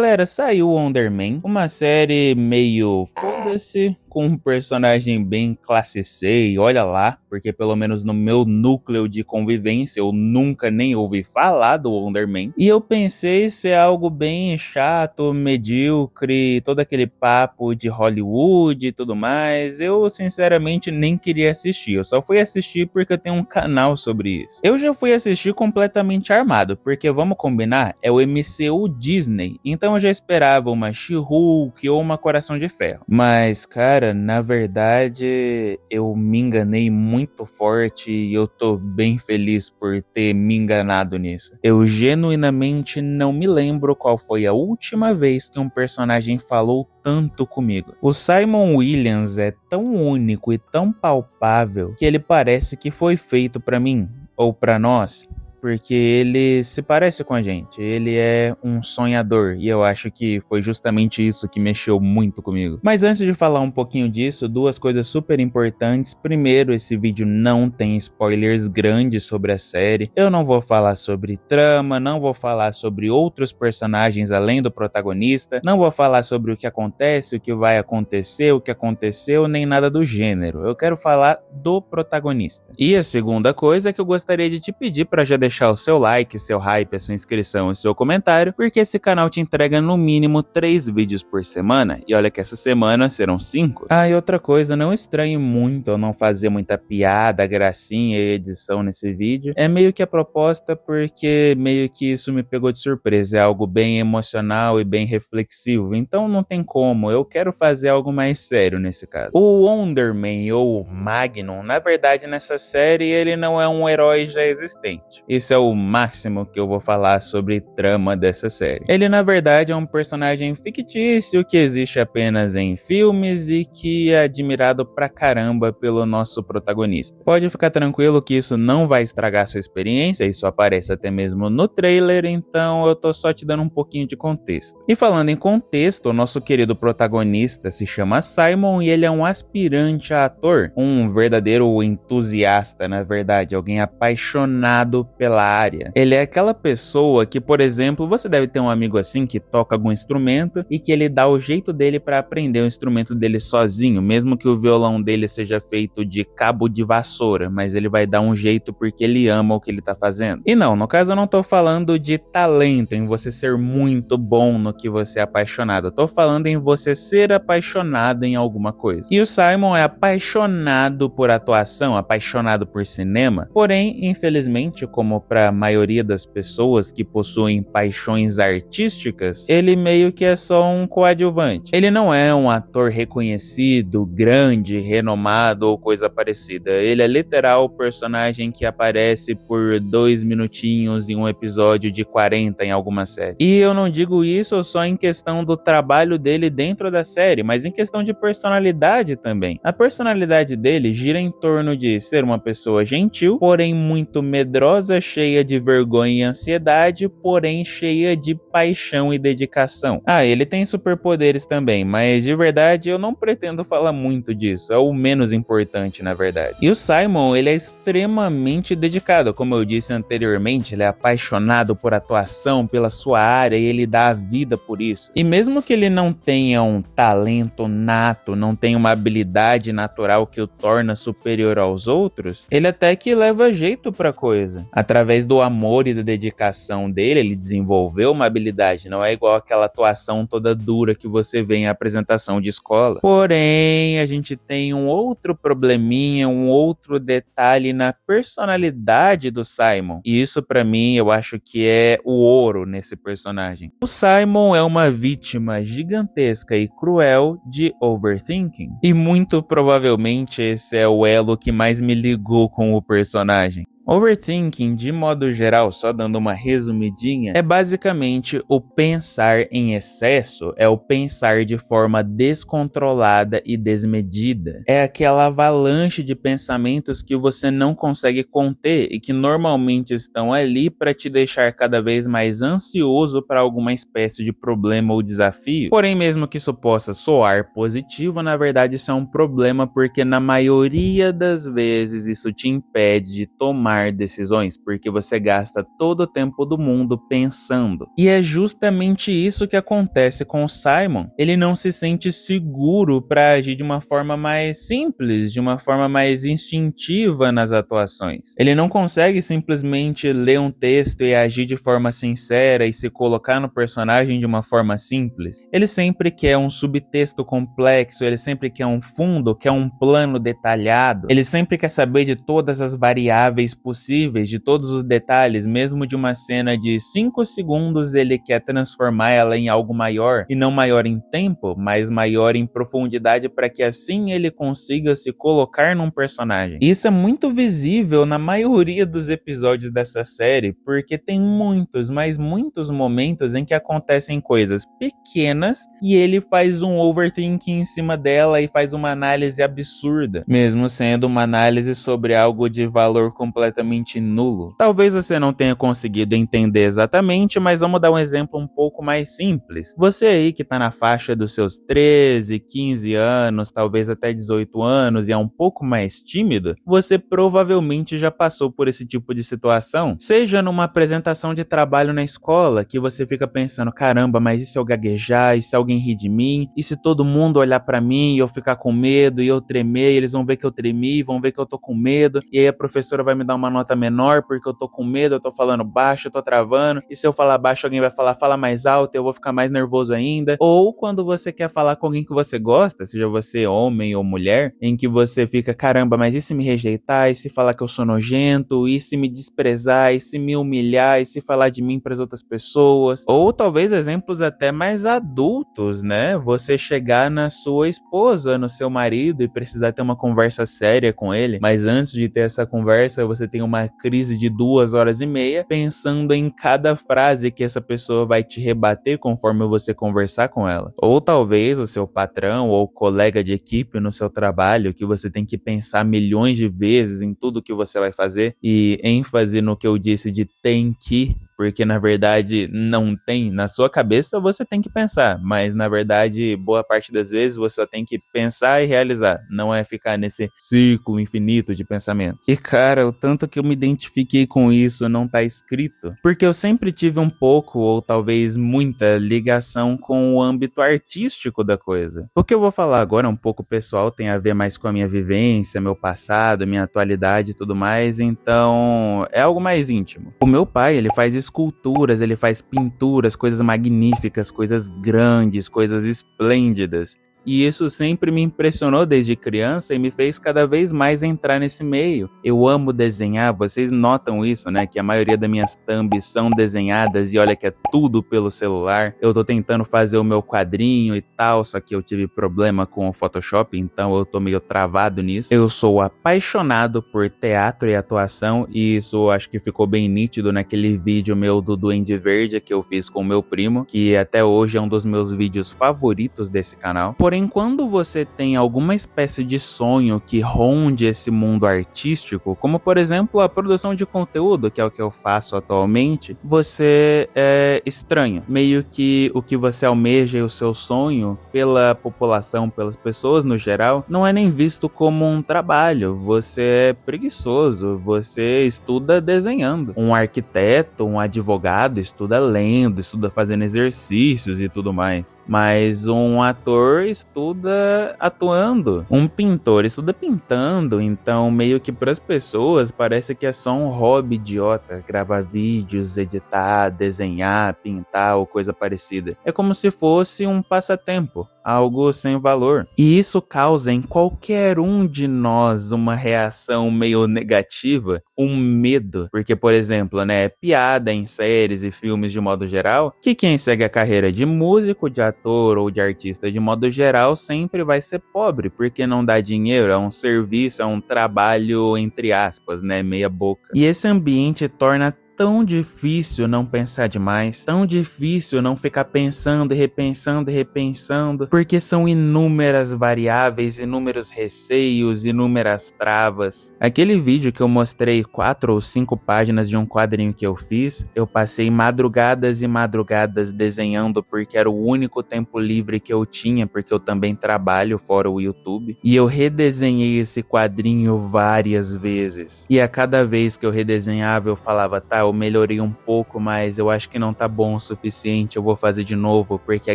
Galera, saiu Wonder Man, uma série meio foda-se, com um personagem bem classe C, e olha lá, porque pelo menos no meu núcleo de convivência eu nunca nem ouvi falar do Wonder Man. E eu pensei ser algo bem chato, medíocre, todo aquele papo de Hollywood e tudo mais. Eu sinceramente nem queria assistir, eu só fui assistir porque eu tenho um canal sobre isso. Eu já fui assistir completamente armado, porque vamos combinar, é o MCU Disney, então eu já esperava uma She-Hulk ou uma Coração de Ferro. Mas, cara, na verdade, eu me enganei muito forte e eu tô bem feliz por ter me enganado nisso. Eu genuinamente não me lembro qual foi a última vez que um personagem falou tanto comigo. O Simon Williams é tão único e tão palpável que ele parece que foi feito pra mim, ou pra nós, porque ele se parece com a gente, ele é um sonhador, e eu acho que foi justamente isso que mexeu muito comigo. Mas antes de falar um pouquinho disso, duas coisas super importantes. Primeiro, esse vídeo não tem spoilers grandes sobre a série, eu não vou falar sobre trama, não vou falar sobre outros personagens além do protagonista, não vou falar sobre o que acontece, o que vai acontecer, o que aconteceu, nem nada do gênero. Eu quero falar do protagonista. E a segunda coisa é que eu gostaria de te pedir para já deixar o seu like, seu hype, a sua inscrição e seu comentário, porque esse canal te entrega no mínimo 3 vídeos por semana, e olha que essa semana serão 5. Ah, e outra coisa, não estranhe muito eu não fazer muita piada, gracinha e edição nesse vídeo, é meio que a proposta, porque meio que isso me pegou de surpresa, é algo bem emocional e bem reflexivo, então não tem como, eu quero fazer algo mais sério nesse caso. O Wonder Man, ou Magnum, na verdade nessa série ele não é um herói já existente. Isso é o máximo que eu vou falar sobre trama dessa série. Ele na verdade é um personagem fictício que existe apenas em filmes e que é admirado pra caramba pelo nosso protagonista. Pode ficar tranquilo que isso não vai estragar sua experiência, isso aparece até mesmo no trailer, então eu tô só te dando um pouquinho de contexto. E falando em contexto, o nosso querido protagonista se chama Simon e ele é um aspirante a ator, um verdadeiro entusiasta, na verdade, alguém apaixonado pela área. Ele é aquela pessoa que, por exemplo, você deve ter um amigo assim que toca algum instrumento e que ele dá o jeito dele para aprender o instrumento dele sozinho, mesmo que o violão dele seja feito de cabo de vassoura, mas ele vai dar um jeito porque ele ama o que ele tá fazendo. E não, no caso eu não tô falando de talento, em você ser muito bom no que você é apaixonado, eu tô falando em você ser apaixonado em alguma coisa. E o Simon é apaixonado por atuação, apaixonado por cinema, porém, infelizmente, como para a maioria das pessoas que possuem paixões artísticas, ele meio que é só um coadjuvante. Ele não é um ator reconhecido, grande, renomado ou coisa parecida. Ele é literal o personagem que aparece por 2 minutinhos em um episódio de 40 em alguma série. E eu não digo isso só em questão do trabalho dele dentro da série, mas em questão de personalidade também. A personalidade dele gira em torno de ser uma pessoa gentil, porém muito medrosa, cheia de vergonha e ansiedade, porém cheia de paixão e dedicação. Ah, ele tem superpoderes também, mas de verdade eu não pretendo falar muito disso, é o menos importante na verdade. E o Simon, ele é extremamente dedicado, como eu disse anteriormente, ele é apaixonado por atuação, pela sua área, e ele dá a vida por isso. E mesmo que ele não tenha um talento nato, não tenha uma habilidade natural que o torna superior aos outros, ele até que leva jeito pra coisa. Através do amor e da dedicação dele, ele desenvolveu uma habilidade, não é igual aquela atuação toda dura que você vê em apresentação de escola. Porém, a gente tem um outro probleminha, um outro detalhe na personalidade do Simon. E isso pra mim, eu acho que é o ouro nesse personagem. O Simon é uma vítima gigantesca e cruel de overthinking. E muito provavelmente esse é o elo que mais me ligou com o personagem. Overthinking, de modo geral, só dando uma resumidinha, é basicamente o pensar em excesso, é o pensar de forma descontrolada e desmedida. É aquela avalanche de pensamentos que você não consegue conter e que normalmente estão ali para te deixar cada vez mais ansioso para alguma espécie de problema ou desafio. Porém, mesmo que isso possa soar positivo, na verdade isso é um problema porque na maioria das vezes isso te impede de tomar tomar decisões, porque você gasta todo o tempo do mundo pensando. E é justamente isso que acontece com o Simon. Ele não se sente seguro para agir de uma forma mais simples, de uma forma mais instintiva nas atuações. Ele não consegue simplesmente ler um texto e agir de forma sincera e se colocar no personagem de uma forma simples. Ele sempre quer um subtexto complexo, ele sempre quer um fundo, quer um plano detalhado. Ele sempre quer saber de todas as variáveis possíveis, de todos os detalhes, mesmo de uma cena de 5 segundos, ele quer transformar ela em algo maior, e não maior em tempo, mas maior em profundidade, para que assim ele consiga se colocar num personagem. E isso é muito visível na maioria dos episódios dessa série, porque tem muitos, mas muitos momentos em que acontecem coisas pequenas e ele faz um overthinking em cima dela e faz uma análise absurda, mesmo sendo uma análise sobre algo de valor completamente nulo. Talvez você não tenha conseguido entender exatamente, mas vamos dar um exemplo um pouco mais simples. Você aí que tá na faixa dos seus 13, 15 anos, talvez até 18 anos e é um pouco mais tímido, você provavelmente já passou por esse tipo de situação, seja numa apresentação de trabalho na escola, que você fica pensando, caramba, mas e se eu gaguejar, e se alguém rir de mim, e se todo mundo olhar pra mim e eu ficar com medo, e eu tremer, e eles vão ver que eu tremi, vão ver que eu tô com medo, e aí a professora vai me dar uma nota menor porque eu tô com medo, eu tô falando baixo, eu tô travando, e se eu falar baixo alguém vai falar, fala mais alto, eu vou ficar mais nervoso ainda. Ou quando você quer falar com alguém que você gosta, seja você homem ou mulher, em que você fica, caramba, mas e se me rejeitar, e se falar que eu sou nojento, e se me desprezar, e se me humilhar, e se falar de mim para as outras pessoas. Ou talvez exemplos até mais adultos, né? Você chegar na sua esposa, no seu marido e precisar ter uma conversa séria com ele, mas antes de ter essa conversa, você tem uma crise de 2 horas e meia pensando em cada frase que essa pessoa vai te rebater conforme você conversar com ela. Ou talvez o seu patrão ou colega de equipe no seu trabalho, que você tem que pensar milhões de vezes em tudo que você vai fazer, e ênfase no que eu disse de tem que, porque na verdade não tem. Na sua cabeça você tem que pensar, mas na verdade boa parte das vezes você só tem que pensar e realizar, não é ficar nesse ciclo infinito de pensamento. E cara, o tanto que eu me identifiquei com isso não tá escrito, porque eu sempre tive um pouco, ou talvez muita, ligação com o âmbito artístico da coisa. O que eu vou falar agora é um pouco pessoal, tem a ver mais com a minha vivência, meu passado, minha atualidade e tudo mais, então é algo mais íntimo. O meu pai, ele faz esculturas, ele faz pinturas, coisas magníficas, coisas grandes, coisas esplêndidas. E isso sempre me impressionou desde criança e me fez cada vez mais entrar nesse meio. Eu amo desenhar, vocês notam isso, né? Que a maioria das minhas thumbs são desenhadas e olha que é tudo pelo celular. Eu tô tentando fazer o meu quadrinho e tal, só que eu tive problema com o Photoshop, então eu tô meio travado nisso. Eu sou apaixonado por teatro e atuação e isso acho que ficou bem nítido naquele vídeo meu do Duende Verde que eu fiz com o meu primo, que até hoje é um dos meus vídeos favoritos desse canal. Porém, quando você tem alguma espécie de sonho que ronde esse mundo artístico, como por exemplo a produção de conteúdo, que é o que eu faço atualmente, você é estranho. Meio que o que você almeja e o seu sonho pela população, pelas pessoas no geral, não é nem visto como um trabalho. Você é preguiçoso, você estuda desenhando. Um arquiteto, um advogado estuda lendo, estuda fazendo exercícios e tudo mais. Mas um ator estuda atuando, um pintor estuda pintando, então meio que para as pessoas parece que é só um hobby idiota, gravar vídeos, editar, desenhar, pintar ou coisa parecida. É como se fosse um passatempo, algo sem valor. E isso causa em qualquer um de nós uma reação meio negativa, um medo, porque por exemplo, né, piada em séries e filmes de modo geral, que quem segue a carreira de músico, de ator ou de artista de modo geral sempre vai ser pobre, porque não dá dinheiro, é um serviço, é um trabalho entre aspas, né, meia boca. E esse ambiente torna tão difícil não pensar demais, tão difícil não ficar pensando e repensando e repensando, porque são inúmeras variáveis, inúmeros receios, inúmeras travas. Aquele vídeo que eu mostrei 4 ou 5 páginas de um quadrinho que eu fiz, eu passei madrugadas e madrugadas desenhando porque era o único tempo livre que eu tinha, porque eu também trabalho fora o YouTube, e eu redesenhei esse quadrinho várias vezes. E a cada vez que eu redesenhava, eu falava, tá, eu melhorei um pouco, mas eu acho que não tá bom o suficiente, eu vou fazer de novo, porque a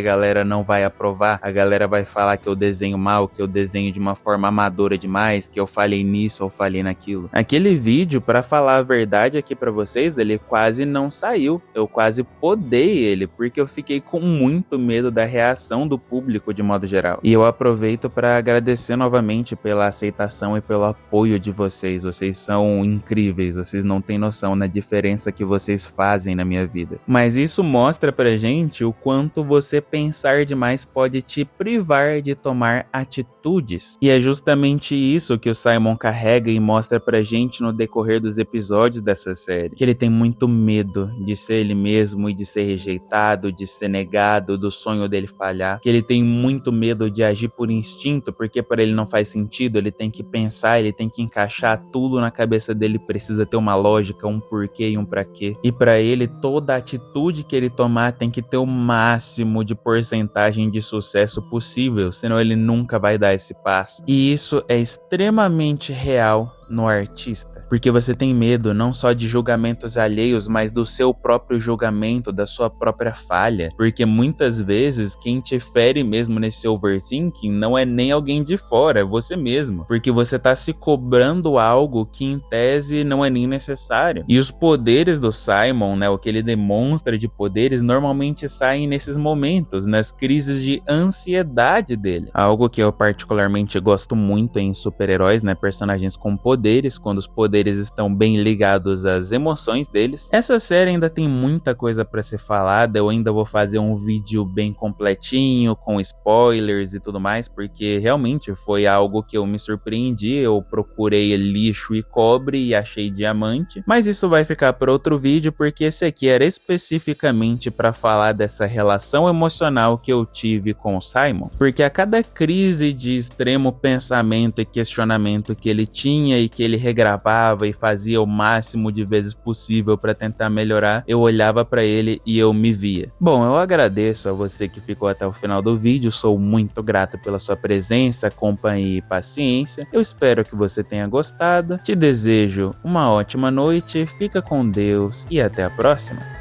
galera não vai aprovar, a galera vai falar que eu desenho mal, que eu desenho de uma forma amadora demais, que eu falhei nisso ou falhei naquilo. Aquele vídeo, pra falar a verdade aqui pra vocês, ele quase não saiu, eu quase podei ele, porque eu fiquei com muito medo da reação do público de modo geral. E eu aproveito pra agradecer novamente pela aceitação e pelo apoio de vocês. Vocês são incríveis, vocês não têm noção da diferença que vocês fazem na minha vida. Mas isso mostra pra gente o quanto você pensar demais pode te privar de tomar atitudes. E é justamente isso que o Simon carrega e mostra pra gente no decorrer dos episódios dessa série. Que ele tem muito medo de ser ele mesmo e de ser rejeitado, de ser negado, do sonho dele falhar. Que ele tem muito medo de agir por instinto, porque para ele não faz sentido, ele tem que pensar, ele tem que encaixar tudo na cabeça dele, precisa ter uma lógica, um porquê e um pra quê. E para ele, toda atitude que ele tomar tem que ter o máximo de porcentagem de sucesso possível, senão ele nunca vai dar esse passo. E isso é extremamente real no artista, porque você tem medo não só de julgamentos alheios, mas do seu próprio julgamento, da sua própria falha, porque muitas vezes quem te fere mesmo nesse overthinking não é nem alguém de fora, é você mesmo, porque você tá se cobrando algo que em tese não é nem necessário. E os poderes do Simon, né, o que ele demonstra de poderes, normalmente saem nesses momentos, nas crises de ansiedade dele, algo que eu particularmente gosto muito em super-heróis, né, personagens com poderes, quando os poderes estão bem ligados às emoções deles. Essa série ainda tem muita coisa para ser falada, eu ainda vou fazer um vídeo bem completinho, com spoilers e tudo mais, porque realmente foi algo que eu me surpreendi, eu procurei lixo e cobre e achei diamante, mas isso vai ficar para outro vídeo, porque esse aqui era especificamente para falar dessa relação emocional que eu tive com o Simon, porque a cada crise de extremo pensamento e questionamento que ele tinha e que ele regravava e fazia o máximo de vezes possível para tentar melhorar, eu olhava para ele e eu me via. Bom, eu agradeço a você que ficou até o final do vídeo, sou muito grato pela sua presença, companhia e paciência. Eu espero que você tenha gostado, te desejo uma ótima noite, fica com Deus e até a próxima.